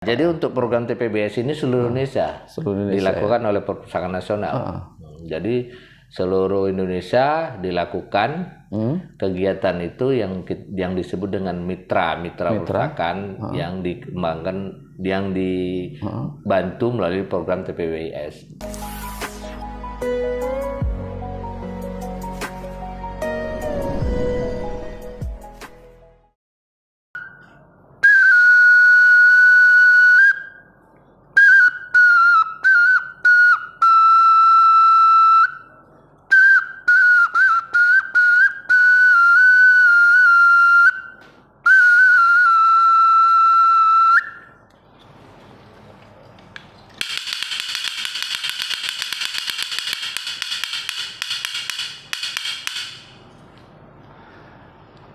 Jadi untuk program TPBS ini seluruh Indonesia, dilakukan oleh Perpustakaan Nasional. Jadi seluruh Indonesia dilakukan kegiatan itu yang disebut dengan mitra perpustakaan yang dikembangkan, yang dibantu melalui program TPBS.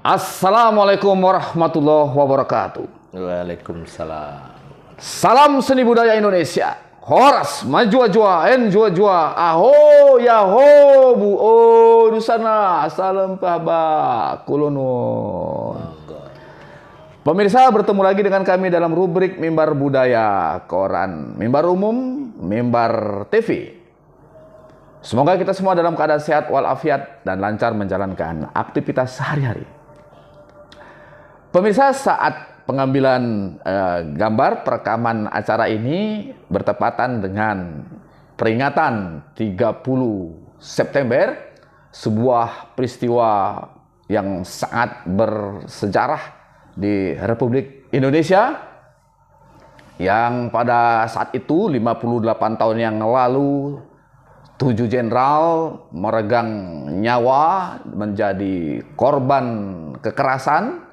Assalamualaikum warahmatullahi wabarakatuh. Waalaikumsalam. Salam seni budaya Indonesia. Horas maju jua en jua aho yaho bu di sana salam pahba kulunun. Pemirsa, bertemu lagi dengan kami dalam rubrik Mimbar Budaya Koran Mimbar Umum, Mimbar TV. Semoga kita semua dalam keadaan sehat walafiat dan lancar menjalankan aktivitas sehari-hari. Pemirsa, saat pengambilan gambar perekaman acara ini bertepatan dengan peringatan 30 September, sebuah peristiwa yang sangat bersejarah di Republik Indonesia, yang pada saat itu 58 tahun yang lalu 7 jenderal meregang nyawa menjadi korban kekerasan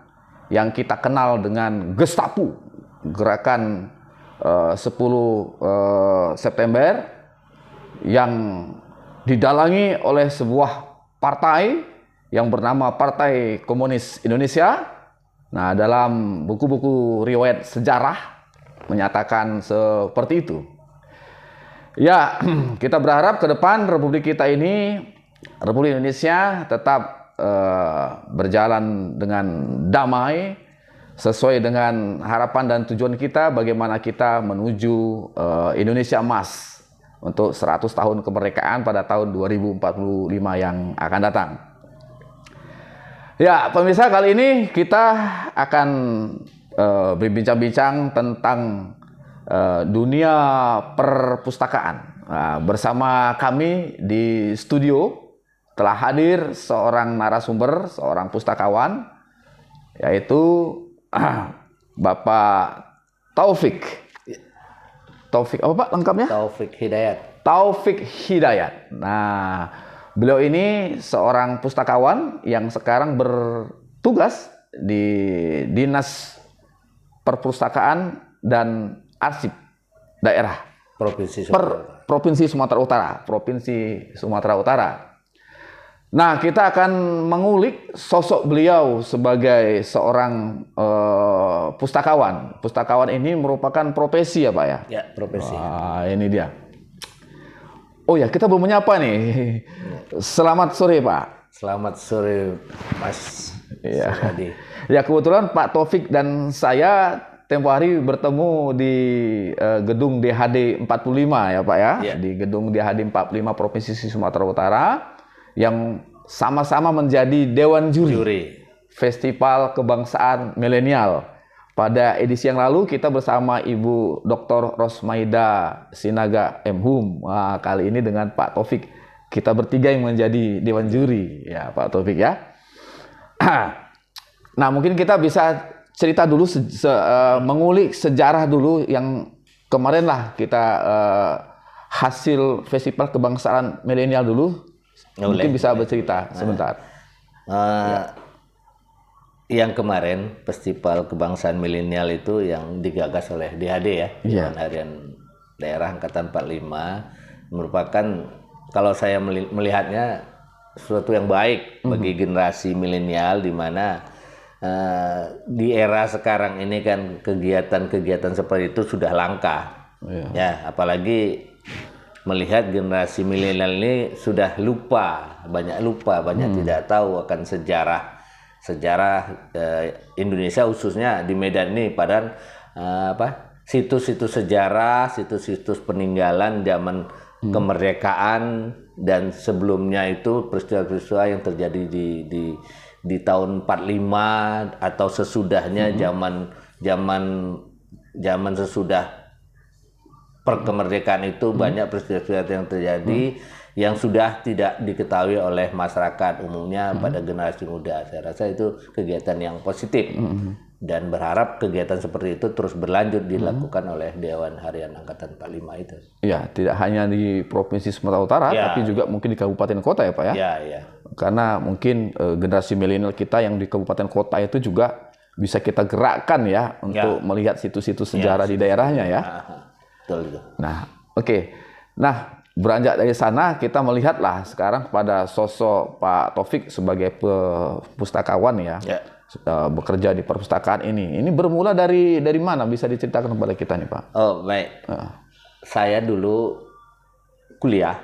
yang kita kenal dengan Gestapo, gerakan 10 September, yang didalangi oleh sebuah partai yang bernama Partai Komunis Indonesia. Nah, dalam buku-buku riwayat sejarah menyatakan seperti itu. Ya, kita berharap ke depan Republik kita ini, Republik Indonesia, tetap berjalan dengan damai sesuai dengan harapan dan tujuan kita, bagaimana kita menuju Indonesia Emas untuk 100 tahun kemerdekaan pada tahun 2045 yang akan datang. Ya, pemirsa, kali ini kita akan berbincang-bincang tentang dunia perpustakaan. Nah, bersama kami di studio telah hadir seorang narasumber, seorang pustakawan, yaitu Bapak Taufik. Taufik apa Pak lengkapnya? Taufik Hidayat. Taufik Hidayat. Nah, beliau ini seorang pustakawan yang sekarang bertugas di Dinas Perpustakaan dan Arsip Daerah Provinsi Sumatera Utara. Nah, kita akan mengulik sosok beliau sebagai seorang pustakawan. Pustakawan ini merupakan profesi ya Pak ya? Ya, profesi. Wah, ini dia. Oh ya, kita belum menyapa nih. Selamat sore Pak. Selamat sore Mas. Ya. Ya, kebetulan Pak Taufik dan saya tempo hari bertemu di gedung DHD 45 ya Pak ya? Ya. Di gedung DHD 45 Provinsi Sumatera Utara, yang sama-sama menjadi Dewan Juri Festival Kebangsaan Milenial. Pada edisi yang lalu kita bersama Ibu Dr. Rosmaida Sinaga M.Hum. Nah, kali ini dengan Pak Taufik, kita bertiga yang menjadi Dewan Juri ya Pak Taufik ya. Nah, mungkin kita bisa cerita dulu, mengulik sejarah dulu yang kemarin lah kita hasil Festival Kebangsaan Milenial dulu. Mungkin bisa bercerita sebentar. Yang kemarin Festival Kebangsaan Milenial itu yang digagas oleh DHD ya, Dewan Harian Daerah Angkatan 45, merupakan, kalau saya melihatnya, sesuatu yang baik bagi generasi milenial, di mana di era sekarang ini kan kegiatan-kegiatan seperti itu sudah langka. Ya, apalagi melihat generasi milenial ini sudah banyak tidak tahu akan sejarah Indonesia, khususnya di Medan ini. Padahal situs-situs sejarah, situs-situs peninggalan zaman kemerdekaan dan sebelumnya itu peristiwa-peristiwa yang terjadi di tahun 45 atau sesudahnya zaman sesudah perkemerdekaan itu banyak peristiwa-peristiwa yang terjadi yang sudah tidak diketahui oleh masyarakat umumnya pada generasi muda. Saya rasa itu kegiatan yang positif dan berharap kegiatan seperti itu terus berlanjut dilakukan oleh Dewan Harian Angkatan 45 itu. Ya, tidak hanya di Provinsi Sumatera Utara, tapi juga mungkin di kabupaten kota ya Pak ya? Ya. Karena mungkin generasi milenial kita yang di kabupaten kota itu juga bisa kita gerakkan ya untuk melihat situs-situs sejarah di daerahnya ya. Betul itu. Nah, oke. Nah, beranjak dari sana kita melihatlah sekarang pada sosok Pak Taufik sebagai pustakawan ya. Bekerja di perpustakaan ini. Ini bermula dari mana? Bisa diceritakan kepada kita nih Pak? Oh baik. Saya dulu kuliah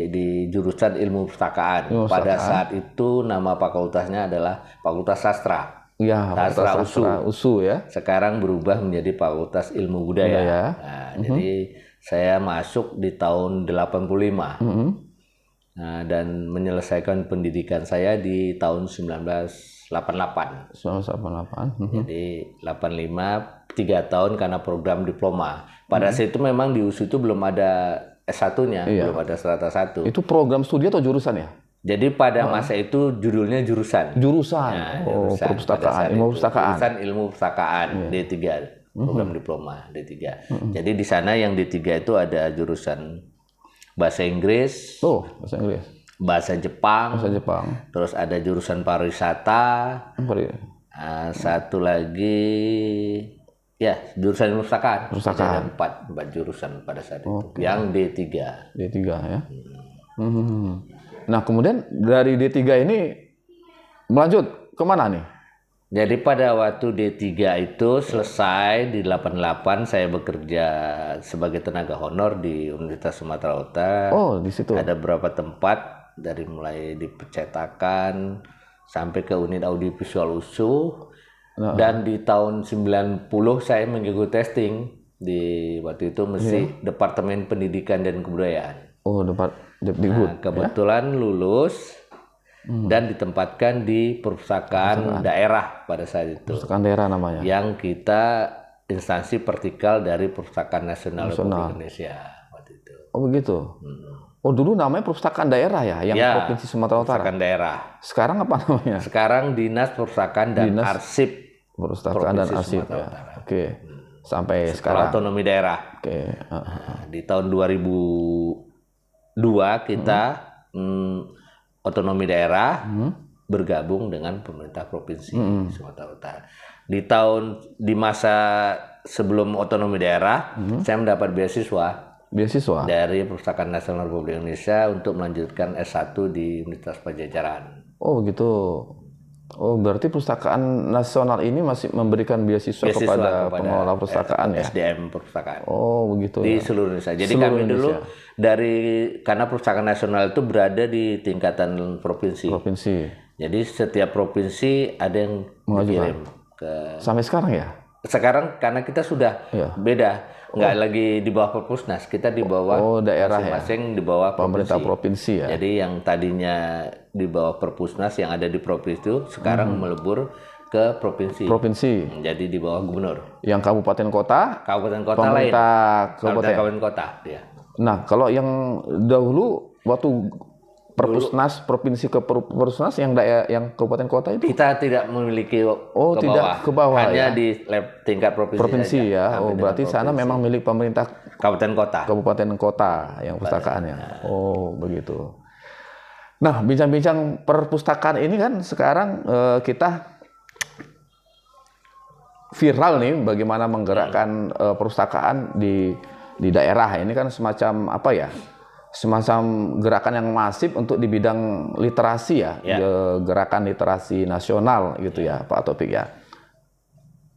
di jurusan ilmu perpustakaan. Pada saat itu nama fakultasnya adalah Fakultas Sastra. Ya, Sastra USU ya. Sekarang berubah menjadi Fakultas Ilmu Budaya. Nah, jadi saya masuk di tahun 85. Nah, dan menyelesaikan pendidikan saya di tahun 1988. 1988. Jadi 85 3 tahun karena program diploma. Pada saat itu memang di USU itu belum ada S1-nya, belum ada strata 1. Itu program studi atau jurusan ya? Jadi pada masa itu judulnya jurusan. Jurusan. Jurusan. Perpustakaan, ilmu perpustakaan. Jurusan ilmu perpustakaan D3, program diploma D3. Jadi di sana yang D3 itu ada jurusan bahasa Inggris. Bahasa Inggris. Bahasa Jepang. Terus ada jurusan pariwisata. Satu lagi ya jurusan ilmu perpustakaan. Ada 4 jurusan pada saat itu. Yang D3. D3 ya. Nah, kemudian dari D3 ini melanjut kemana nih? Jadi pada waktu D3 itu selesai di 88 saya bekerja sebagai tenaga honor di Universitas Sumatera Utara. Oh, di situ. Ada beberapa tempat dari mulai di percetakan sampai ke unit audiovisual USU. Dan di tahun 90 saya mengikuti testing di waktu itu Departemen Pendidikan dan Kebudayaan. Oh, kebetulan lulus dan ditempatkan di perpustakaan daerah pada saat itu. Perpustakaan daerah namanya. Yang kita instansi vertikal dari Perpustakaan Nasional Republik Indonesia waktu itu. Oh begitu. Oh dulu namanya perpustakaan daerah ya, yang Provinsi Sumatera Utara. Perpustakaan daerah. Sekarang apa namanya? Sekarang Dinas Perpustakaan dan Arsip. Perpustakaan dan Arsip. Ya. Oke. Sampai sekarang. Otonomi daerah. Oke. Di tahun 2002 kita otonomi daerah bergabung dengan pemerintah provinsi Sumatera Utara. Di masa sebelum otonomi daerah, saya mendapat beasiswa dari Perpustakaan Nasional Republik Indonesia untuk melanjutkan S1 di Universitas Padjadjaran. Oh gitu. Oh berarti Perpustakaan Nasional ini masih memberikan beasiswa kepada pengelola perpustakaan ya? SDM perpustakaan. Oh begitu. Di seluruh Indonesia. Jadi kami dulu karena Perpustakaan Nasional itu berada di tingkatan provinsi. Jadi setiap provinsi ada yang dikirim ke. Sampai sekarang ya? Sekarang karena kita sudah beda. Nggak lagi di bawah Perpusnas, kita di bawah daerah masing-masing di bawah pemerintah provinsi ya. Jadi yang tadinya di bawah Perpusnas yang ada di provinsi itu sekarang melebur ke provinsi. Jadi di bawah gubernur. Yang kabupaten kota pemerintah lain. Kabupaten kota dia. Nah, kalau yang dahulu waktu Perpusnas provinsi ke Perpusnas yang kabupaten kota itu kita tidak memiliki tidak ke bawah hanya ya? di tingkat provinsi saja. Oh berarti sana memang milik pemerintah kabupaten kota yang perpustakaannya. Oh begitu. Nah bincang-bincang perpustakaan ini kan sekarang kita viral nih bagaimana menggerakkan perpustakaan di daerah. Ini kan semacam apa ya? Semacam gerakan yang masif untuk di bidang literasi ya, gerakan literasi nasional gitu ya, Pak Taufik ya.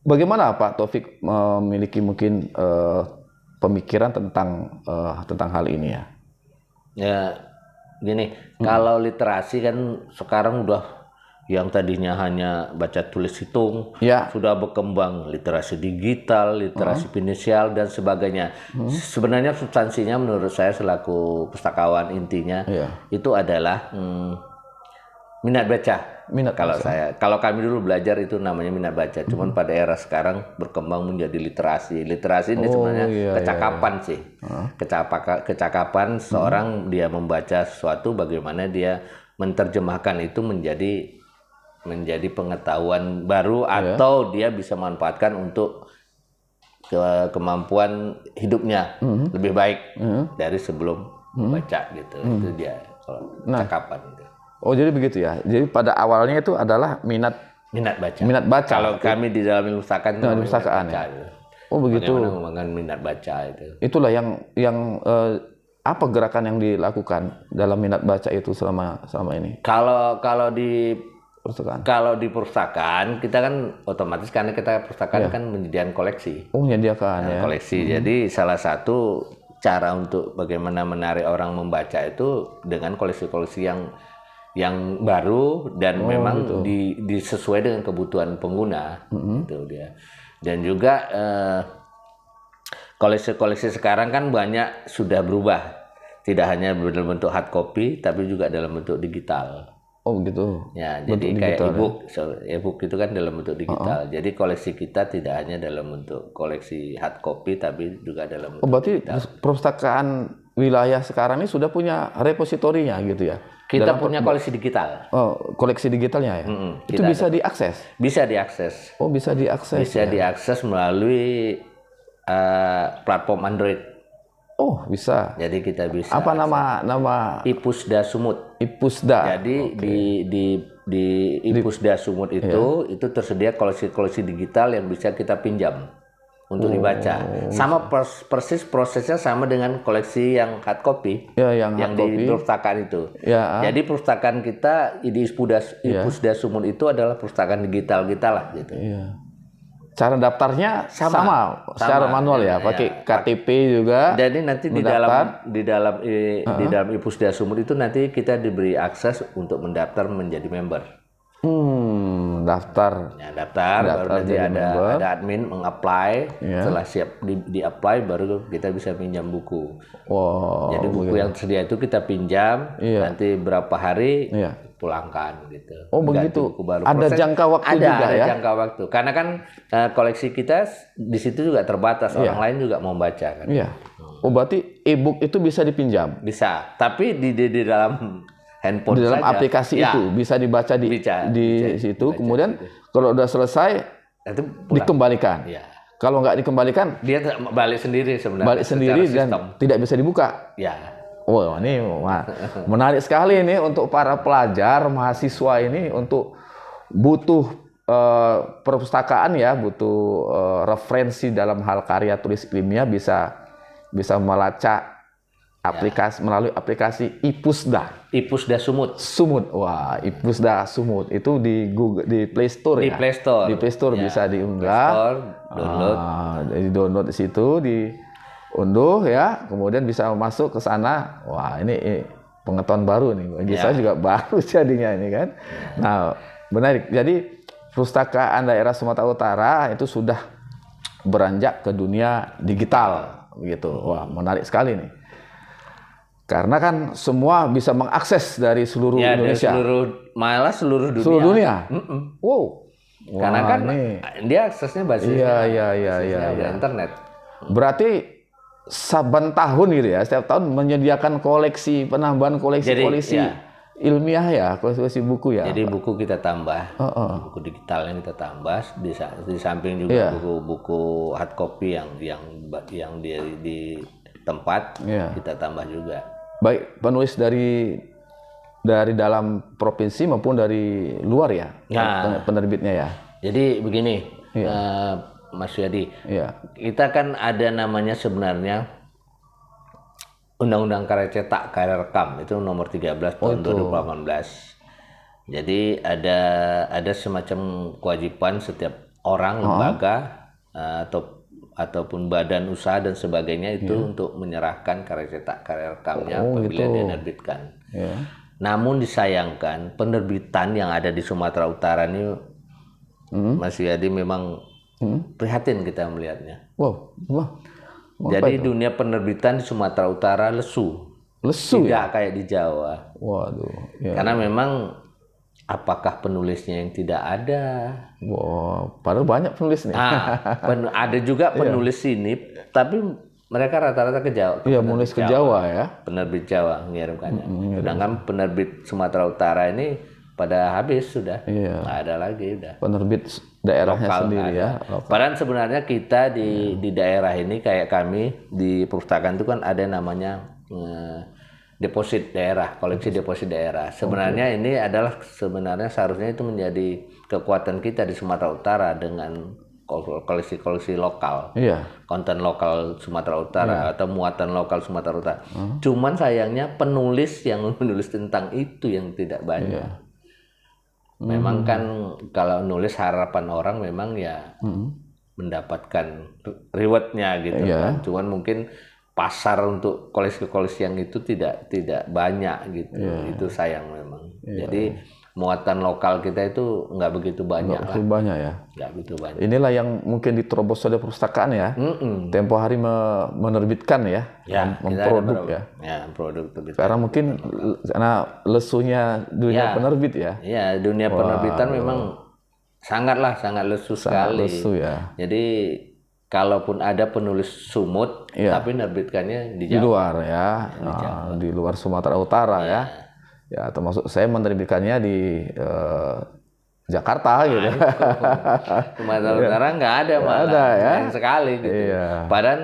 Bagaimana Pak Taufik memiliki mungkin pemikiran tentang hal ini ya? Ya, gini, kalau literasi kan sekarang udah yang tadinya hanya baca tulis hitung, Ya. sudah berkembang literasi digital, literasi finansial dan sebagainya. Sebenarnya substansinya menurut saya selaku pustakawan intinya itu adalah minat baca. Kalau kami dulu belajar itu namanya minat baca. Cuman pada era sekarang berkembang menjadi literasi. Literasi ini sebenarnya kecakapan sih. Kecakapan seorang dia membaca sesuatu, bagaimana dia menerjemahkan itu menjadi pengetahuan baru atau dia bisa manfaatkan untuk kemampuan hidupnya lebih baik dari sebelum membaca gitu. Itu dia cakapan gitu. Oh, jadi begitu ya. Jadi pada awalnya itu adalah minat baca. Minat baca. Kalau kami di dalam ilmu pustakaan minat pustakaan ya. Oh, begitu. Bagaimana mengembangkan minat baca itu. Itulah yang apa gerakan yang dilakukan dalam minat baca itu selama ini? Kalau di perpustakaan kita kan otomatis karena kita perpustakaan kan menyediakan koleksi. Oh, menyediakan koleksi. Jadi salah satu cara untuk bagaimana menarik orang membaca itu dengan koleksi-koleksi yang baru dan memang disesuai dengan kebutuhan pengguna itu dia. Dan juga koleksi-koleksi sekarang kan banyak sudah berubah. Tidak hanya dalam bentuk hard copy tapi juga dalam bentuk digital. Oh begitu. Ya, jadi kayak e-book itu kan dalam bentuk digital. Jadi koleksi kita tidak hanya dalam bentuk koleksi hard copy tapi juga dalam bentuk berarti digital. Perpustakaan wilayah sekarang ini sudah punya repositorinya gitu ya. Kita punya koleksi digital. Oh, koleksi digitalnya ya. Itu bisa diakses. Bisa diakses. Oh, bisa diakses. Bisa diakses melalui platform Android. Oh, bisa. Jadi kita bisa. Apa nama? Ipusda Sumut. Ipusda. Jadi di Ipusda Sumut itu tersedia koleksi-koleksi digital yang bisa kita pinjam untuk dibaca. Sama persis prosesnya sama dengan koleksi yang hard copy. Yang di perpustakaan itu. Jadi perpustakaan kita di Ipusda Sumut itu adalah perpustakaan digital kita lah gitu. Cara daftarnya sama secara manual ya, pakai KTP juga. Jadi nanti di dalam Ipusda Sumut itu nanti kita diberi akses untuk mendaftar menjadi member. Daftar. Ya, daftar baru nanti ada admin mengapply. Setelah siap di-apply baru kita bisa pinjam buku. Jadi buku yang tersedia itu kita pinjam, nanti berapa hari pulangkan gitu. Oh begitu. Ada jangka waktu juga ya? Ada jangka waktu. Karena kan koleksi kita di situ juga terbatas. Orang lain juga mau baca kan. Iya. Oh berarti e-book itu bisa dipinjam? Bisa. Tapi di dalam handphone di dalam saja. Aplikasi itu bisa dibaca di situ. Kemudian kalau udah selesai itu dikembalikan. Kalau nggak dikembalikan dia balik sendiri sebenarnya. Balik sendiri dan tidak bisa dibuka. Oh, ini menarik sekali ini untuk para pelajar, mahasiswa ini untuk butuh perpustakaan ya, butuh referensi dalam hal karya tulis ilmiah bisa melacak melalui aplikasi Ipusda. Ipusda Sumut. Wah, Ipusda Sumut itu di Google, di Play Store ya. Di Play Store bisa diunggah. Download. Di download di situ diunduh ya, kemudian bisa masuk ke sana. Wah, ini pengetahuan baru nih. Bagi saya juga baru jadinya ini kan. Nah, menarik. Jadi perpustakaan daerah Sumatera Utara itu sudah beranjak ke dunia digital begitu. Wah, menarik sekali nih. Karena kan semua bisa mengakses dari seluruh Indonesia. Malah seluruh dunia. Seluruh dunia. Wow. Karena kan dia aksesnya basisnya internet. Berarti saban tahun gitu ya, setiap tahun menyediakan penambahan koleksi ilmiah ya, koleksi buku ya. Jadi buku kita tambah, buku digitalnya kita tambah, di samping juga buku-buku hard copy yang di tempat kita tambah juga. Baik penulis dari dalam provinsi maupun dari luar ya, penerbitnya ya. Jadi begini, Mas Yadi, kita kan ada namanya sebenarnya Undang-Undang Karya Cetak Karya Rekam itu nomor 13 tahun 2018. Jadi ada semacam kewajiban setiap orang, lembaga ataupun badan usaha dan sebagainya itu untuk menyerahkan karya cetak karya rekamnya apabila dia menerbitkan. Namun disayangkan penerbitan yang ada di Sumatera Utara ini, Mas Yadi, memang prihatin kita melihatnya. Wow, wah. Jadi dunia penerbitan di Sumatera Utara lesu. Lesu Tidak ya? kayak di Jawa. Waduh. Ya. Karena memang apakah penulisnya yang tidak ada? Wow, padahal banyak penulis nih. Ada juga penulis ini, tapi mereka rata-rata ke Jawa. Iya, menulis ke Jawa ya. Penerbit Jawa mengirimkannya. Sedangkan penerbit Sumatera Utara ini pada habis sudah. Iya. Nggak ada lagi udah. Penerbit daerahnya Lokal sendiri ada. ya. Padahal sebenarnya kita di daerah ini kayak kami di perpustakaan itu kan ada namanya deposit daerah, koleksi deposit daerah. Sebenarnya ini adalah seharusnya itu menjadi kekuatan kita di Sumatera Utara dengan koleksi-koleksi lokal. Iya. Konten lokal Sumatera Utara atau muatan lokal Sumatera Utara. Cuman sayangnya penulis yang menulis tentang itu yang tidak banyak. Memang kan kalau nulis harapan orang memang ya mendapatkan rewardnya gitu kan. Cuman mungkin pasar untuk koleksi-koleksi yang itu tidak banyak gitu. Itu sayang memang. Jadi muatan lokal kita itu nggak begitu banyak lah. Banyak ya. Nggak begitu banyak. Inilah yang mungkin diterobos oleh perpustakaan ya. Tempo hari menerbitkan ya, memproduk ya. Ya, produk terbit. Karena mungkin karena lesunya dunia penerbit ya. Iya, dunia penerbitan memang sangat lesu sekali. Lesu ya. Jadi kalaupun ada penulis sumut, tapi nerbitkannya di Jawa. Di luar ya, di luar Sumatera Utara ya. Ya, termasuk saya menerbitkannya di Jakarta gitu. Sumatera Utara nggak ada malah. Ada ya. Sayang sekali gitu. Padahal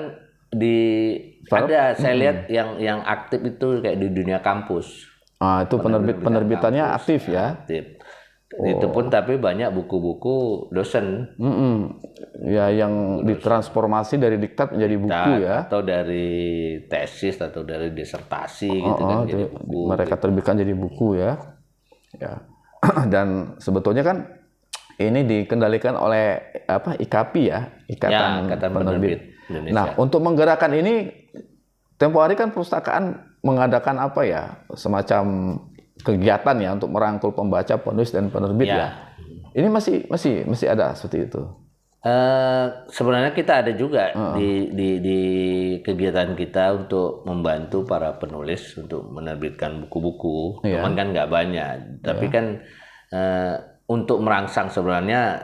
ada saya lihat yang aktif itu kayak di dunia kampus. Itu penerbitannya aktif ya. Aktif. Itu pun tapi banyak buku-buku dosen. Ya, yang ditransformasi dari diktat menjadi buku ya. Atau dari tesis atau dari disertasi gitu kan jadi buku. Mereka terbitkan jadi buku ya. Ya. Dan sebetulnya kan ini dikendalikan oleh IKAPI ya, Ikatan Penerbit Indonesia. Nah, untuk menggerakkan ini tempo hari kan perpustakaan mengadakan semacam kegiatan ya untuk merangkul pembaca, penulis dan penerbit ya. Ini masih ada seperti itu. Sebenarnya kita ada juga di kegiatan kita untuk membantu para penulis untuk menerbitkan buku-buku. Cuman kan nggak banyak. Tapi kan untuk merangsang sebenarnya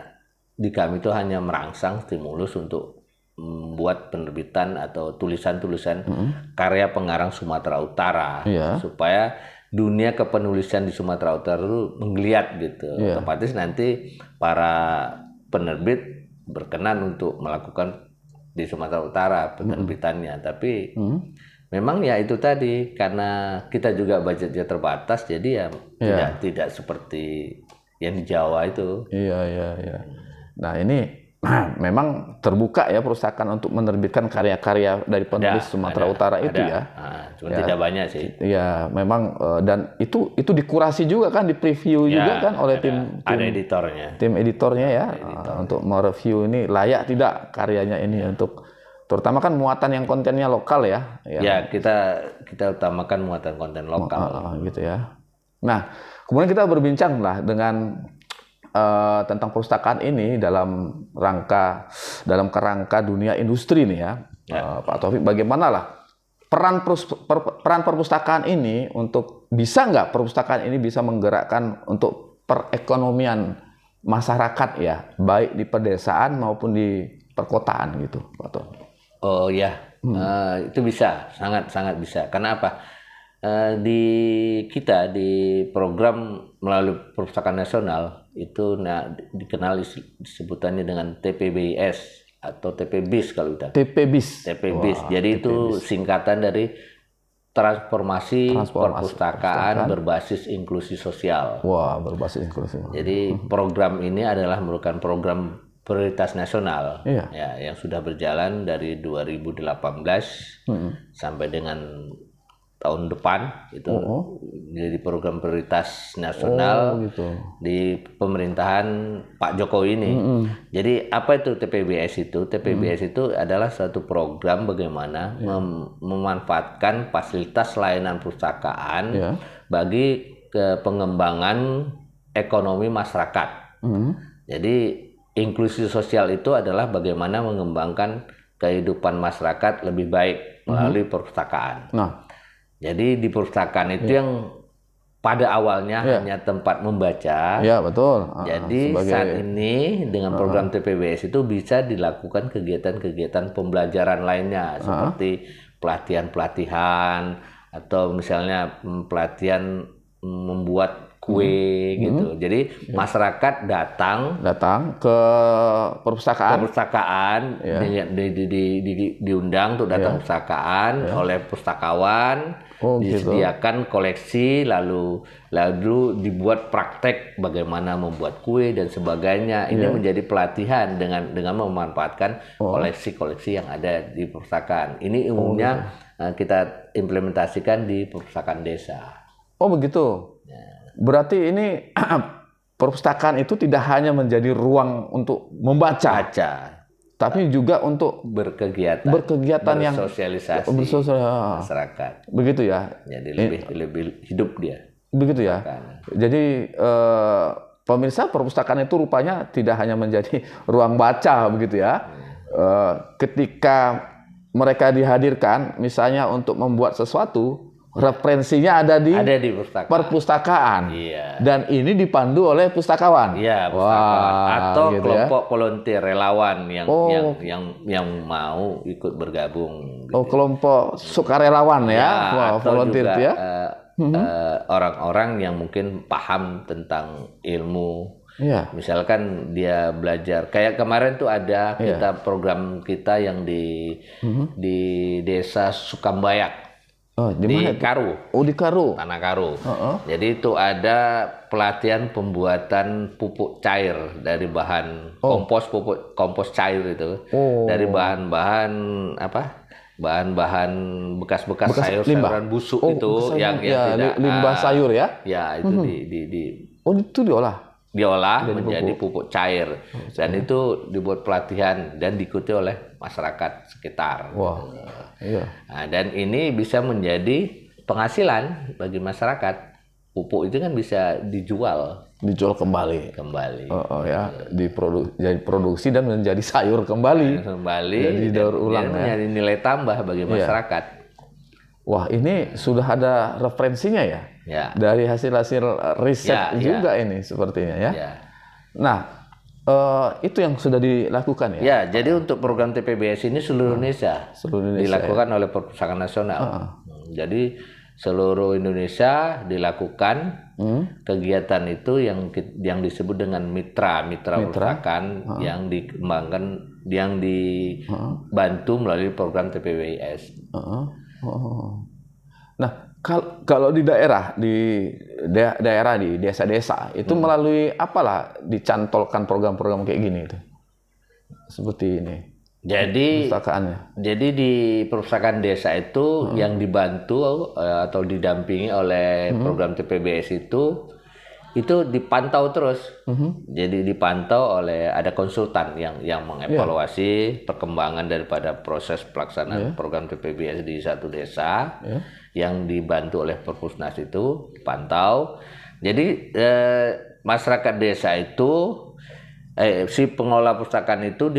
di kami itu hanya merangsang stimulus untuk membuat penerbitan atau tulisan-tulisan karya pengarang Sumatera Utara supaya dunia kepenulisan di Sumatera Utara itu menggeliat gitu. Otomatis nanti para penerbit berkenan untuk melakukan di Sumatera Utara penerbitannya. Tapi memang ya itu tadi karena kita juga budgetnya terbatas, jadi ya tidak seperti yang di Jawa itu. Iya. Nah ini memang terbuka ya perpustakaan untuk menerbitkan karya-karya dari penulis Sumatera Utara itu ya. Cuma tidak banyak sih. Iya, memang dan itu dikurasi juga kan, di preview juga kan oleh tim editornya. Tim editornya ya untuk mereview ini layak tidak karyanya ini untuk terutama kan muatan yang kontennya lokal ya. Ya, kita utamakan muatan konten lokal. Gitu ya. Nah, kemudian kita berbincang lah dengan tentang perpustakaan ini dalam kerangka dunia industri nih ya. Pak Taufik, bagaimana lah peran perpustakaan ini untuk bisa perpustakaan ini bisa menggerakkan untuk perekonomian masyarakat ya, baik di pedesaan maupun di perkotaan gitu, Pak Taufik? Oh ya, itu bisa, sangat bisa. Karena apa? Di program melalui Perpustakaan Nasional itu dikenal disebutannya dengan TPBIS atau TPBIS kalau kita. TPBIS. Jadi itu singkatan dari Transformasi Perpustakaan Berbasis Inklusi Sosial. Wah, berbasis inklusi. Jadi program ini adalah merupakan program prioritas nasional ya, yang sudah berjalan dari 2018 sampai dengan tahun depan itu jadi program prioritas nasional di pemerintahan Pak Jokowi ini. Jadi apa itu TPBS itu? TPBS itu adalah satu program bagaimana memanfaatkan fasilitas layanan perpustakaan bagi ke pengembangan ekonomi masyarakat. Jadi inklusi sosial itu adalah bagaimana mengembangkan kehidupan masyarakat lebih baik melalui perpustakaan. Jadi di perpustakaan itu yang pada awalnya hanya tempat membaca. Ya, betul. Jadi saat ini dengan program TPBS itu bisa dilakukan kegiatan-kegiatan pembelajaran lainnya seperti pelatihan-pelatihan atau misalnya pelatihan membuat kue gitu. Jadi masyarakat datang ke perpustakaan. Diundang untuk datang perpustakaan oleh pustakawan. Disediakan koleksi, lalu dibuat praktek bagaimana membuat kue dan sebagainya. Ini menjadi pelatihan dengan memanfaatkan koleksi-koleksi yang ada di perpustakaan. Ini umumnya kita implementasikan di perpustakaan desa. Oh begitu. Berarti ini perpustakaan itu tidak hanya menjadi ruang untuk membaca, tapi juga untuk berkegiatan yang bersosialisasi masyarakat. Begitu ya. Jadi lebih hidup dia. Begitu ya. Jadi pemirsa, perpustakaan itu rupanya tidak hanya menjadi ruang baca begitu ya. Ketika mereka dihadirkan misalnya untuk membuat sesuatu, referensinya ada di perpustakaan. Dan ini dipandu oleh pustakawan. Iya, pustakawan. Atau gitu kelompok volunteer relawan yang mau ikut bergabung. Gitu. Kelompok sukarelawan ya. Atau volunteer juga orang-orang yang mungkin paham tentang ilmu. Misalkan dia belajar. Kayak kemarin tuh ada program kita yang di desa Sukambayak. Di Karu. Di Karu. Tanah Karu. Jadi itu ada pelatihan pembuatan pupuk cair dari bahan kompos cair itu. Dari bahan-bahan bahan-bahan bekas-bekas sayur-sayuran busuk itu yang tidak limbah sayur ya. Ya, itu itu diolah menjadi pupuk cair. Dan itu dibuat pelatihan dan diikuti oleh masyarakat sekitar. Nah, dan ini bisa menjadi penghasilan bagi masyarakat. Pupuk itu kan bisa dijual kembali. Jadi produksi dan menjadi sayur kembali. Jadi daur ulang menjadi nilai tambah bagi masyarakat. Wah, ini sudah ada referensinya ya? Dari hasil-hasil riset juga ini sepertinya ya. Nah, itu yang sudah dilakukan ya? Jadi untuk program TPBS ini seluruh Indonesia dilakukan oleh Perpustakaan Nasional. Jadi seluruh Indonesia dilakukan kegiatan itu yang disebut dengan mitra perpustakaan yang dikembangkan, yang dibantu melalui program TPBS. Nah, kalau di daerah di desa-desa itu melalui apalah dicantolkan program-program kayak gini itu, seperti ini. Jadi di perpustakaan desa itu yang dibantu atau didampingi oleh program TPBS itu dipantau terus. Jadi dipantau oleh ada konsultan yang mengevaluasi perkembangan daripada proses pelaksanaan program TPBS di satu desa yang dibantu oleh Perpusnas itu dipantau. Jadi masyarakat desa itu si pengelola perpustakaan itu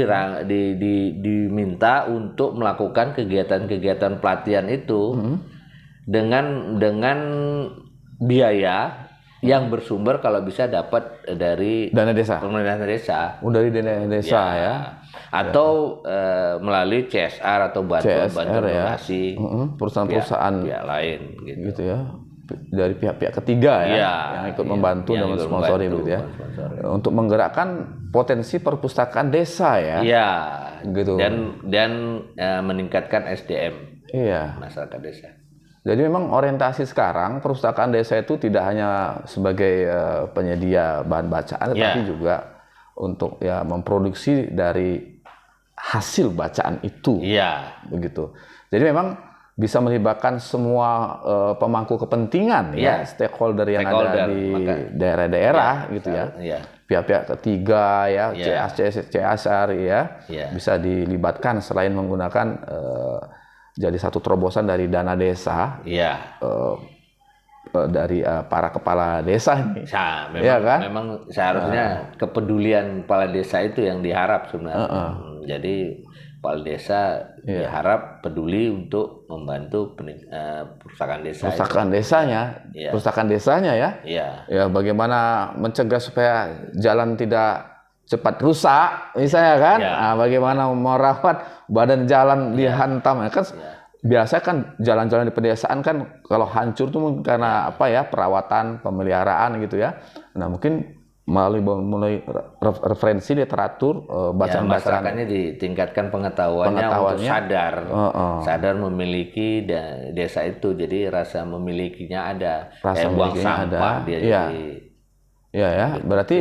diminta untuk melakukan kegiatan-kegiatan pelatihan itu dengan biaya yang bersumber kalau bisa dapat dari dana desa. Pemerintah desa. Dari dana desa ya. Atau melalui CSR atau bantuan donasi perusahaan-perusahaan pihak lain gitu ya. Dari pihak-pihak ketiga yang ikut membantu dan mensponsori begitu ya. Untuk menggerakkan potensi perpustakaan desa ya. Gitu. Dan meningkatkan SDM masyarakat desa. Jadi memang orientasi sekarang perpustakaan desa itu tidak hanya sebagai penyedia bahan bacaan, tetapi juga untuk memproduksi dari hasil bacaan itu. Begitu. Jadi memang bisa melibatkan semua pemangku kepentingan stakeholder yang ada di daerah-daerah gitu ya. Pihak-pihak ketiga CSR bisa dilibatkan selain menggunakan jadi satu terobosan dari dana desa. dari para kepala desa ini. Memang, ya kan? Memang seharusnya kepedulian kepala desa itu yang diharap sebenarnya. Jadi kepala desa diharap peduli untuk membantu perpustakaan desa. Perpustakaan desanya, perpustakaan desanya ya. Ya, bagaimana mencegah supaya jalan tidak cepat rusak, misalnya kan? Nah, bagaimana merawat badan jalan dihantam, kan? Biasa kan jalan-jalan di pedesaan kan kalau hancur tuh mungkin karena apa ya, perawatan, pemeliharaan gitu ya. Nah, mungkin melalui referensi literatur, bacaan-bacaan, masyarakatnya ditingkatkan pengetahuannya untuk sadar memiliki desa itu, jadi rasa memilikinya ada, rasa buang memilikinya sampah ada. dia ya, berarti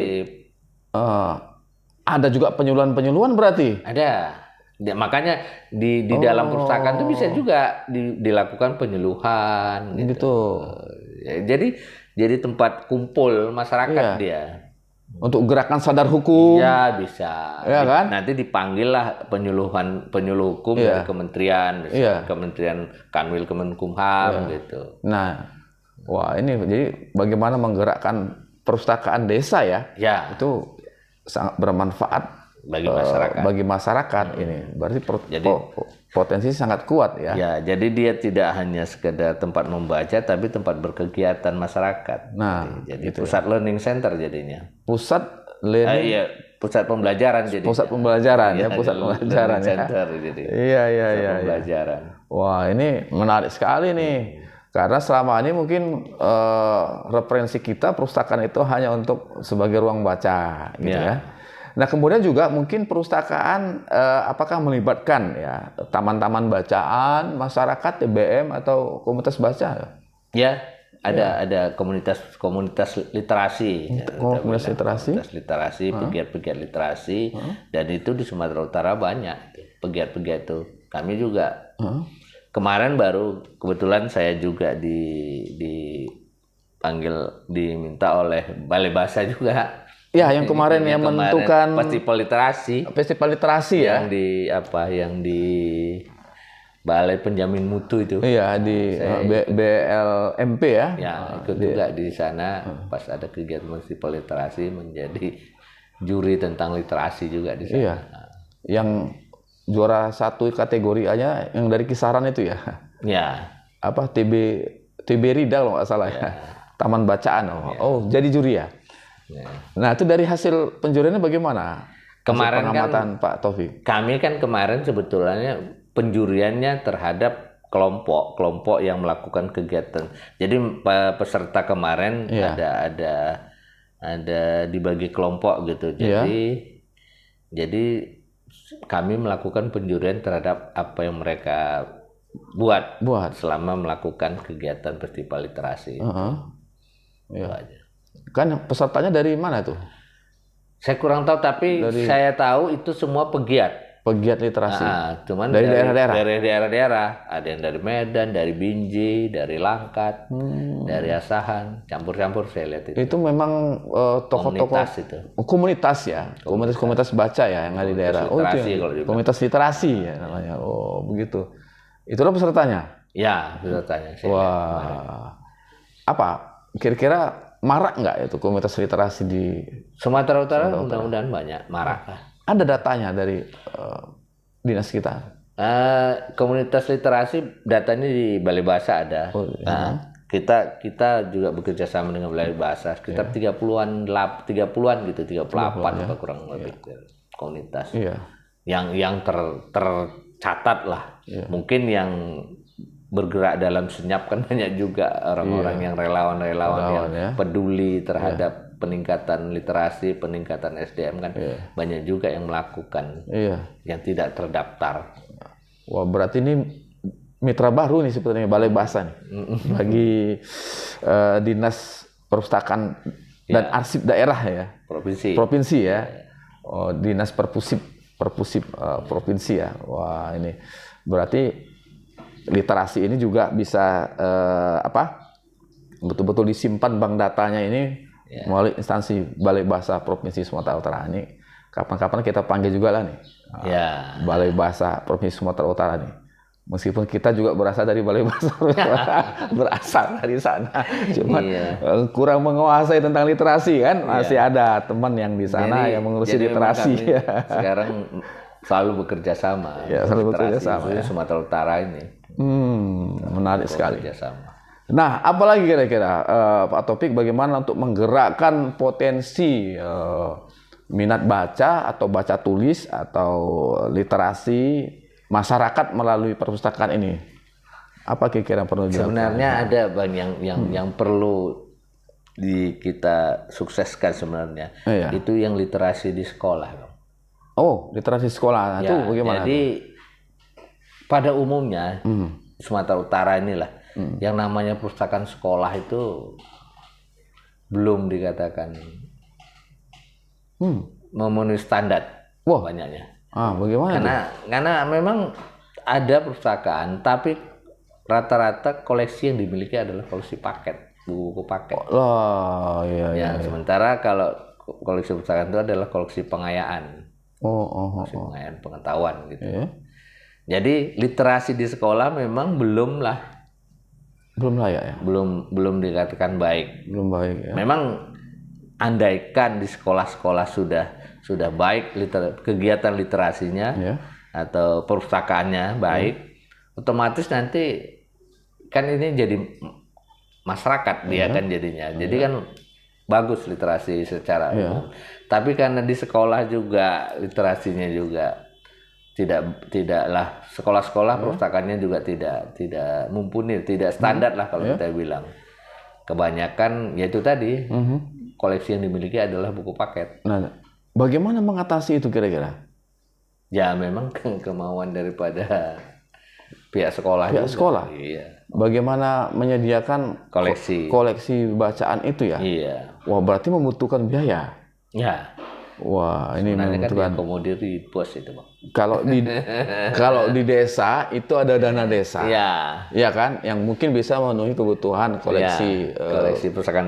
ada juga penyuluhan berarti. Ada. Makanya di dalam perpustakaan itu bisa juga dilakukan penyuluhan gitu. Jadi tempat kumpul masyarakat dia. Untuk gerakan sadar hukum. Iya, bisa. Ya kan? Nanti dipanggil lah penyuluh hukum dari kementerian, Kementerian Kanwil Kemenkumham gitu. Nah, wah ini jadi bagaimana menggerakkan perpustakaan desa ya? Itu sangat bermanfaat bagi masyarakat ini. Berarti potensi sangat kuat ya. Ya, jadi dia tidak hanya sekedar tempat membaca tapi tempat berkegiatan masyarakat. Nah, jadi pusat learning center jadinya. Pusat learning. Pusat pembelajaran jadi. Pusat pembelajaran ya, pusat pembelajaran ya. Center jadi. Iya. Pembelajaran. Wah, ini menarik sekali nih. Karena selama ini mungkin referensi kita perpustakaan itu hanya untuk sebagai ruang baca gitu ya. Nah, kemudian juga mungkin perpustakaan apakah melibatkan ya taman-taman bacaan, masyarakat, TBM atau komunitas baca? Ya, ada komunitas literasi. Komunitas literasi, pegiat-pegiat literasi, dan itu di Sumatera Utara banyak pegiat-pegiat itu. Kami juga kemarin baru kebetulan saya juga diminta oleh Balai Bahasa juga. Ya, yang kemarin yang menentukan festival literasi ya, yang di Balai Penjamin Mutu itu. Iya, di BLMP ya. Ya, ikut juga di sana pas ada kegiatan festival literasi, menjadi juri tentang literasi juga di sana. Iya. Yang juara 1 kategori aja yang dari Kisaran itu ya. Ya. Apa TB Rida kalau nggak salah ya. Taman bacaan. Oh, jadi juri ya. Nah, itu dari hasil penjuriannya bagaimana? Kemarin pengamatan Pak Taufik. Kami kan kemarin sebetulnya penjuriannya terhadap kelompok yang melakukan kegiatan. Jadi peserta kemarin ada dibagi kelompok gitu. Jadi kami melakukan penjurian terhadap apa yang mereka buat selama melakukan kegiatan festival literasi. Itu aja. Kan pesertanya dari mana tuh? Saya kurang tahu, tapi saya tahu itu semua pegiat literasi. Cuman dari daerah-daerah. Ada yang dari Medan, dari Binjai, dari Langkat, dari Asahan, campur-campur saya lihat itu. Itu memang tokoh-tokoh komunitas ya, komunitas baca ya yang ada di daerah. Komunitas literasi ya namanya. Oh, begitu. Itulah pesertanya. Ya, pesertanya. Wah. Apa kira-kira marak nggak itu komunitas literasi di Sumatera Utara? Mudah-mudahan banyak marak. Ada datanya dari dinas kita? Komunitas literasi datanya di Balai Bahasa ada. Kita juga bekerja sama dengan Balai Bahasa sekitar 30-an gitu, 38 apa kurang lebih komunitas. Yang tercatat lah. Mungkin yang bergerak dalam senyap kan banyak juga orang-orang yang relawan yang peduli terhadap peningkatan literasi, peningkatan SDM kan banyak juga yang melakukan yang tidak terdaftar. Wah, berarti ini mitra baru nih sebetulnya Balai Bahasa nih bagi dinas perpustakaan dan arsip daerah ya, provinsi ya. Dinas perpusip provinsi ya. Wah, ini berarti literasi ini juga bisa betul-betul disimpan bank datanya ini melalui instansi Balai Bahasa Provinsi Sumatera Utara ini. Kapan-kapan kita panggil juga lah nih Balai Bahasa Provinsi Sumatera Utara nih Meskipun kita juga berasal dari Balai Besar, berasal dari sana, cuma kurang menguasai tentang literasi kan. Masih ada teman yang di sana yang mengurusi literasi. Sekarang selalu bekerja sama. Ya, selalu bekerja sama. Sumatera Utara ini. Menarik sekali. Nah, apalagi kira-kira Pak Taufik, bagaimana untuk menggerakkan potensi minat baca atau baca tulis atau literasi masyarakat melalui perpustakaan ini? Apa kira-kira perlu dilakukan? Sebenarnya ada yang perlu kita sukseskan sebenarnya. Itu yang literasi di sekolah. Oh, literasi sekolah. Nah, itu bagaimana? Jadi pada umumnya Sumatera Utara inilah yang namanya perpustakaan sekolah itu belum dikatakan memenuhi standar banyaknya. Bagaimana? Karena memang ada perpustakaan, tapi rata-rata koleksi yang dimiliki adalah koleksi paket, buku-buku paket. Sementara kalau koleksi perpustakaan itu adalah koleksi pengayaan, koleksi pengayaan pengetahuan gitu. Jadi literasi di sekolah memang belum layak ya. Belum dikatakan baik. Belum baik ya. Memang andaikan di sekolah-sekolah sudah baik kegiatan literasinya atau perpustakaannya baik, otomatis nanti kan ini jadi masyarakat dia kan jadinya. Jadi kan bagus literasi secara umum. Tapi karena di sekolah juga literasinya juga tidaklah, sekolah-sekolah perpustakaannya juga tidak mumpuni, tidak standar lah kalau kita bilang. Kebanyakan yaitu tadi koleksi yang dimiliki adalah buku paket. Nah, bagaimana mengatasi itu kira-kira? Ya memang kemauan daripada pihak sekolah. Pihak sekolah? Iya. Bagaimana menyediakan koleksi bacaan itu ya? Iya. Wah, berarti membutuhkan biaya. Ya. Wah, ini membutuhkan. Kan komodir di pos itu, Bang. Kalau di desa itu ada dana desa. Iya kan? Yang mungkin bisa memenuhi kebutuhan koleksi perpustakaan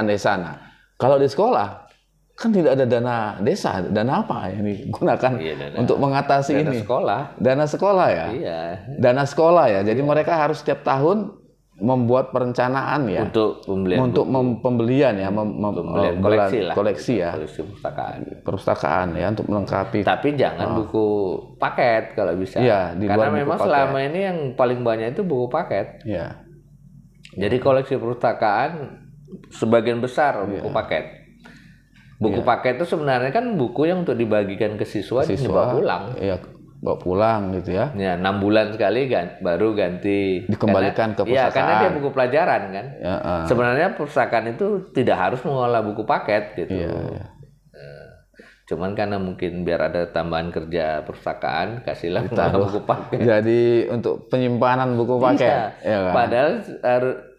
desa. Nah, kalau di sekolah kan tidak ada dana desa. Dana apa yang digunakan untuk mengatasi ini? Dana sekolah ya. Iya. Dana sekolah ya. Jadi mereka harus setiap tahun membuat perencanaan ya untuk pembelian ya, koleksi ya, perpustakaan ya untuk melengkapi. Tapi jangan buku paket kalau bisa. Karena memang selama ini yang paling banyak itu buku paket. Jadi koleksi perpustakaan sebagian besar buku paket. Buku paket itu sebenarnya kan buku yang untuk dibagikan ke siswa dibawa pulang. Bawa pulang gitu ya. 6 bulan sekali baru ganti. Dikembalikan ke perpustakaan. Karena dia buku pelajaran kan. Sebenarnya perpustakaan itu tidak harus mengolah buku paket gitu. Cuman karena mungkin biar ada tambahan kerja perpustakaan, kasihlah buku paket. Jadi untuk penyimpanan buku paket. Padahal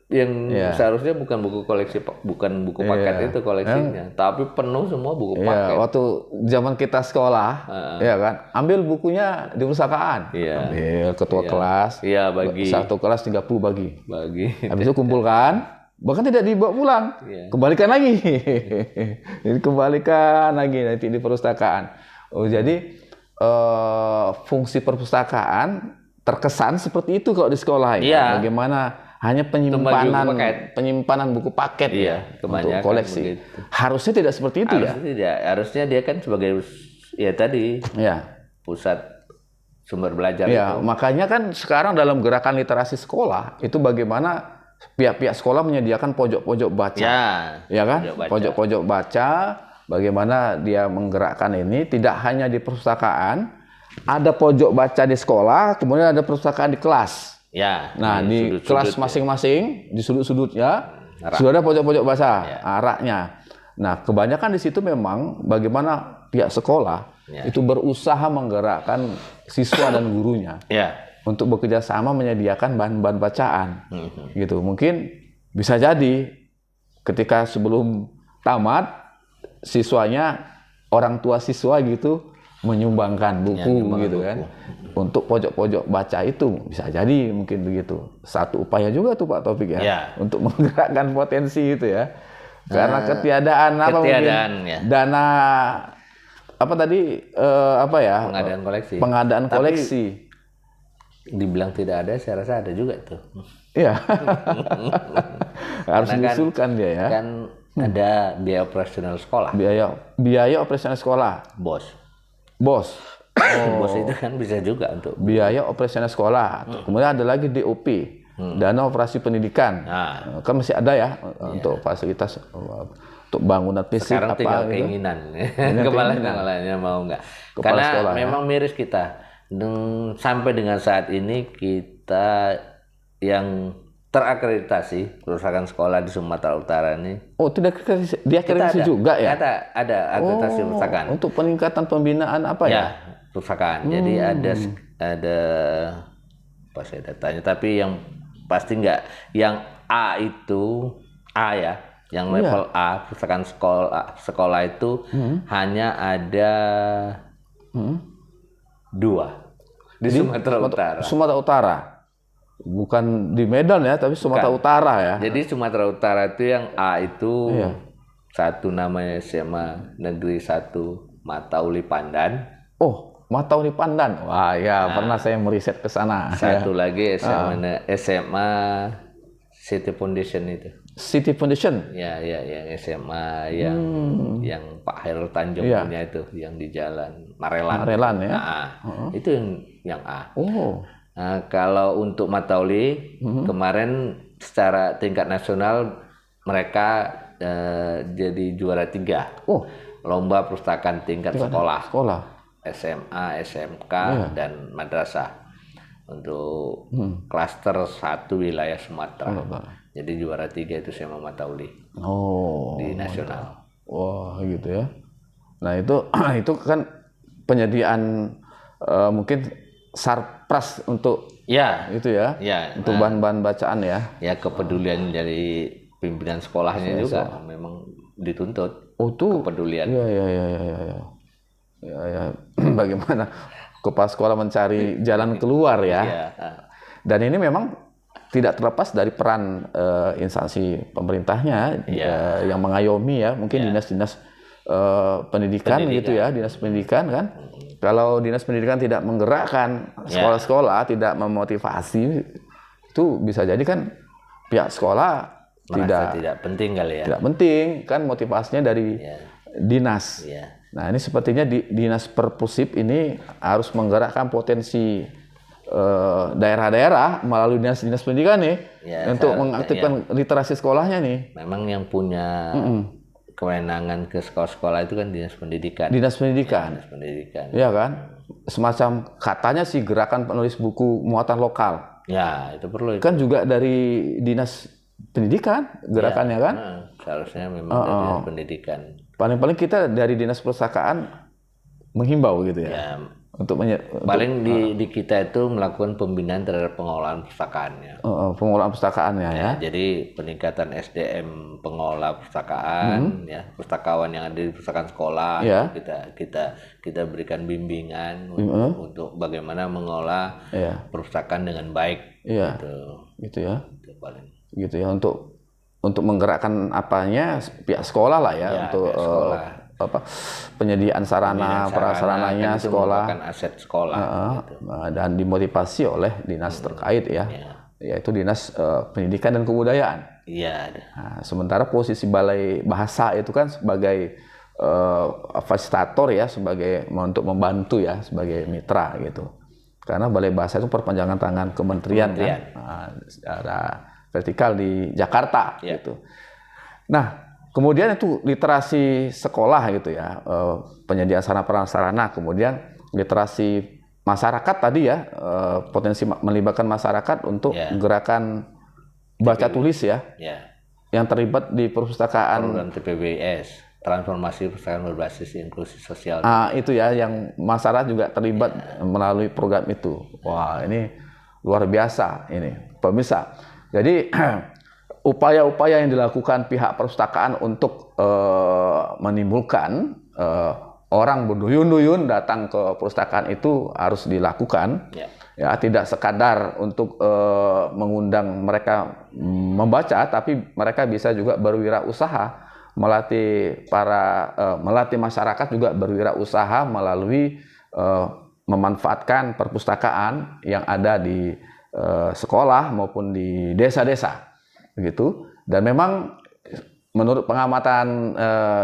yang seharusnya bukan buku koleksi, bukan buku paket itu koleksinya, tapi penuh semua buku paket. Waktu zaman kita sekolah, ya kan, ambil bukunya di perpustakaan, ambil ketua kelas, bagi satu kelas 30 bagi, habis itu kumpulkan, bahkan tidak dibawa pulang, kembalikan lagi, dikembalikan lagi nanti di perpustakaan. Jadi fungsi perpustakaan terkesan seperti itu kalau di sekolah ya. Bagaimana hanya penyimpanan buku paket untuk koleksi. Begitu. Harusnya tidak seperti itu Harusnya dia kan sebagai pusat sumber belajar itu. Makanya kan sekarang dalam gerakan literasi sekolah itu bagaimana pihak-pihak sekolah menyediakan pojok-pojok baca. Ya kan? Pojok-pojok baca, bagaimana dia menggerakkan ini tidak hanya di perpustakaan, ada pojok baca di sekolah, kemudian ada perpustakaan di kelas. Nah di kelas masing-masing di sudut-sudutnya sudah ada pojok-pojok baca raknya. Nah kebanyakan di situ memang bagaimana pihak sekolah itu berusaha menggerakkan siswa dan gurunya untuk bekerja sama menyediakan bahan-bahan bacaan. Gitu. Mungkin bisa jadi ketika sebelum tamat siswanya, orang tua siswa gitu menyumbangkan buku gitu kan untuk pojok-pojok baca itu, bisa jadi mungkin begitu. Satu upaya juga tuh Pak Taufik untuk menggerakkan potensi itu ya. Karena ketiadaan dana pengadaan koleksi. Pengadaan koleksi. dibilang tidak ada, saya rasa ada juga tuh. Iya. Harus Karena diusulkan dia ya. Kan ada biaya operasional sekolah. Biaya operasional sekolah. Bos. Oh, Bos itu kan bisa juga untuk biaya operasional sekolah. Kemudian ada lagi DOP, dana operasi pendidikan. Nah, Kan masih ada ya untuk fasilitas untuk bangunan fisik sekarang apa tinggal gitu. keinginan. Kepalanya mau nggak. Karena sekolah, memang miris kita. Sampai dengan saat ini kita yang terakreditasi perusahaan sekolah di Sumatera Utara ini. Oh, tidak diakreditasi juga ya? Ada akreditasi perusahaan. Untuk peningkatan pembinaan apa ya? Perusahaan. Jadi ada apa saya datanya, tapi yang pasti nggak yang A itu A ya, yang level A perusahaan sekolah itu hanya ada 2 di Sumatera Utara. Sumatera Utara. Bukan di Medan ya, tapi Sumatera Utara ya. Jadi Sumatera Utara itu yang A itu satu namanya SMA Negeri 1 Matauli Pandan. Oh, Matauli Pandan. Wah ya, pernah saya meriset ke sana. Satu lagi SMA City Foundation itu. City Foundation. Ya, yang SMA yang Pak Hairul Tanjung punya itu, yang di Jalan Marelan. Marelan ya. Nah, itu yang A. Oh. Nah, kalau untuk Matauli kemarin secara tingkat nasional mereka jadi juara 3. Oh. Lomba perpustakaan tingkat sekolah. SMA, SMK dan madrasah. Untuk klaster 1 wilayah Sumatera. Jadi juara 3 itu SMA Matauli. Oh. Di nasional. Wah, gitu ya. Nah, itu kan penyediaan mungkin sarpras untuk itu ya. Untuk bahan-bahan bacaan ya. Ya, kepedulian dari pimpinan sekolahnya juga memang dituntut. Oh, tuh kepedulian. Ya. Bagaimana kepala sekolah mencari jalan keluar ya. Dan ini memang tidak terlepas dari peran instansi pemerintahnya yang mengayomi ya, mungkin dinas-dinas pendidikan gitu ya, dinas pendidikan kan. Kalau dinas pendidikan tidak menggerakkan sekolah-sekolah, tidak memotivasi, itu bisa jadi kan pihak sekolah tidak penting kali ya. Tidak penting kan, motivasinya dari dinas. Nah, ini sepertinya dinas Perpusip ini harus menggerakkan potensi daerah-daerah melalui dinas-dinas pendidikan nih untuk mengaktifkan literasi sekolahnya nih. Memang yang punya kewenangan ke sekolah-sekolah itu kan dinas pendidikan. Dinas pendidikan. Iya kan? Semacam katanya sih gerakan penulis buku muatan lokal. Ya, itu perlu. Kan juga dari dinas pendidikan gerakannya kan? Seharusnya memang dari dinas pendidikan. Paling-paling kita dari dinas perpustakaan menghimbau gitu ya. Paling di kita itu melakukan pembinaan terhadap pengelolaan perpustakaannya. Pengelolaan perpustakaannya ya. Jadi peningkatan SDM pengelola perpustakaan, pustakawan yang ada di perpustakaan sekolah, kita berikan bimbingan untuk bagaimana mengelola perpustakaan dengan baik. Gitu ya. Itu paling. Gitu ya, untuk menggerakkan apanya pihak sekolah lah ya, untuk penyediaan sarana prasarananya sekolah, merupakan aset sekolah dan dimotivasi oleh dinas terkait ya, yaitu dinas pendidikan dan kebudayaan. Nah, sementara posisi balai bahasa itu kan sebagai fasilitator ya, sebagai untuk membantu ya, sebagai mitra gitu, karena balai bahasa itu perpanjangan tangan kementerian. Kan, secara vertikal di Jakarta gitu. Nah, kemudian itu literasi sekolah gitu ya, penyediaan sarana prasarana, kemudian literasi masyarakat tadi ya, potensi melibatkan masyarakat untuk gerakan baca tulis ya, yang terlibat di perpustakaan. Program TPBS, transformasi perpustakaan berbasis inklusi sosial. Itu ya, yang masyarakat juga terlibat melalui program itu. Wah, ini luar biasa ini, pemirsa. Jadi upaya-upaya yang dilakukan pihak perpustakaan untuk menimbulkan orang berduyun-duyun datang ke perpustakaan itu harus dilakukan. Ya, tidak sekadar untuk mengundang mereka membaca, tapi mereka bisa juga berwirausaha, melatih masyarakat juga berwirausaha melalui memanfaatkan perpustakaan yang ada di sekolah maupun di desa-desa, begitu. Dan memang menurut pengamatan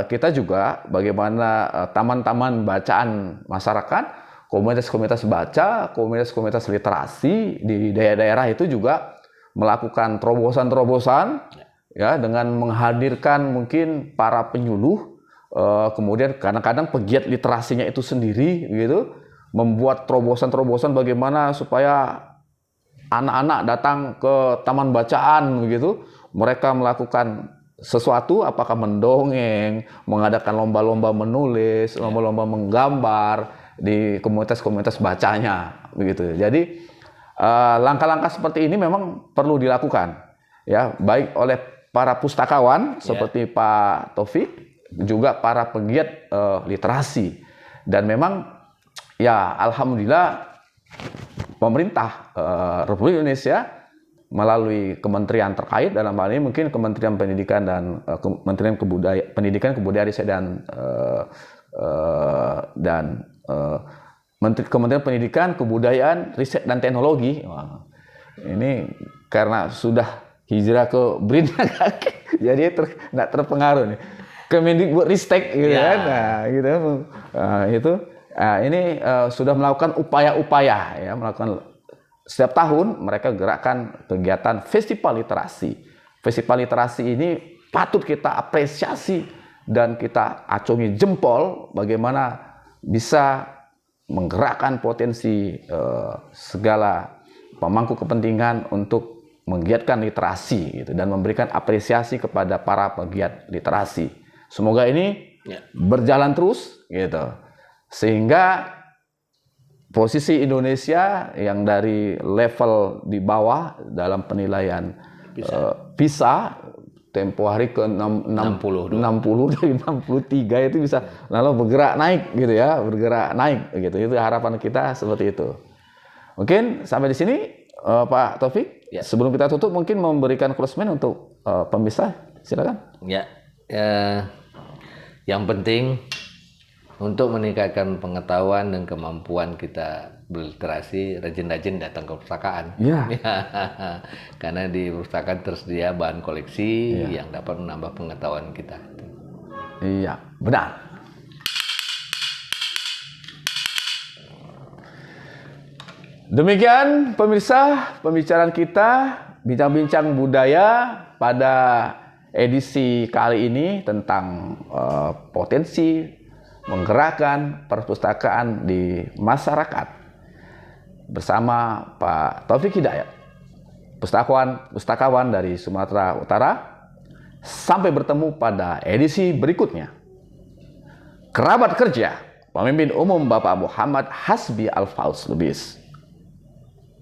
kita juga bagaimana taman-taman bacaan masyarakat, komunitas-komunitas baca, komunitas-komunitas literasi di daerah-daerah itu juga melakukan terobosan-terobosan ya dengan menghadirkan mungkin para penyuluh, kemudian kadang-kadang pegiat literasinya itu sendiri gitu, membuat terobosan-terobosan bagaimana supaya anak-anak datang ke taman bacaan begitu, mereka melakukan sesuatu, apakah mendongeng, mengadakan lomba-lomba menulis, lomba-lomba menggambar di komunitas-komunitas bacanya begitu. Jadi langkah-langkah seperti ini memang perlu dilakukan ya, baik oleh para pustakawan seperti Pak Taufik, juga para pegiat literasi. Dan memang ya alhamdulillah pemerintah Republik Indonesia melalui kementerian terkait, dalam hal ini mungkin Kementerian Pendidikan dan Kementerian Kebudayaan Riset dan Kementerian Pendidikan, Kebudayaan, Riset dan Teknologi. Wah, ini karena sudah hijrah ke BRIN jadi tidak terpengaruh nih. Kemendikbudristek gitu kan. Nah, gitu. Ini sudah melakukan upaya-upaya ya, melakukan setiap tahun mereka gerakkan kegiatan festival literasi. Festival literasi ini patut kita apresiasi dan kita acungi jempol bagaimana bisa menggerakkan potensi segala pemangku kepentingan untuk menggiatkan literasi gitu, dan memberikan apresiasi kepada para pegiat literasi. Semoga ini berjalan terus gitu, sehingga posisi Indonesia yang dari level di bawah dalam penilaian PISA tempo hari ke 60 dari 63 itu bisa lalu bergerak naik gitu ya, bergerak naik gitu. Itu harapan kita seperti itu. Mungkin sampai di sini Pak Taufik. Ya. Sebelum kita tutup mungkin memberikan closing untuk pemirsa, silakan. Ya. Yang penting untuk meningkatkan pengetahuan dan kemampuan kita berliterasi, rajin-rajin datang ke perpustakaan. Ya. Karena di perpustakaan tersedia bahan koleksi yang dapat menambah pengetahuan kita. Iya, benar. Demikian pemirsa pembicaraan kita, bincang-bincang budaya pada edisi kali ini tentang potensi menggerakkan perpustakaan di masyarakat bersama Pak Taufik Hidayat, pustakawan dari Sumatera Utara. Sampai bertemu pada edisi berikutnya. Kerabat kerja Pemimpin Umum Bapak Muhammad Hasbi Al-Fauz Lubis,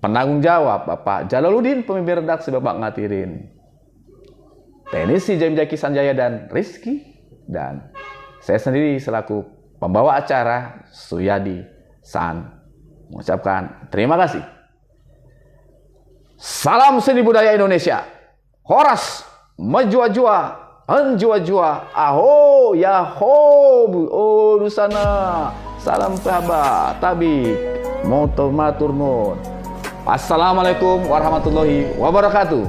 penanggung jawab Bapak Jalaluddin, pemimpin redaksi Bapak Ngatirin, teknisi Jaim Jaki Sanjaya dan Rizky, dan saya sendiri selaku pembawa acara Suyadi San mengucapkan terima kasih. Salam seni budaya Indonesia. Horas majua-jua, anjua-jua, aho, yaho, oh di sana. Salam sahabat, tabik, moto matur nuwun. Assalamualaikum warahmatullahi wabarakatuh.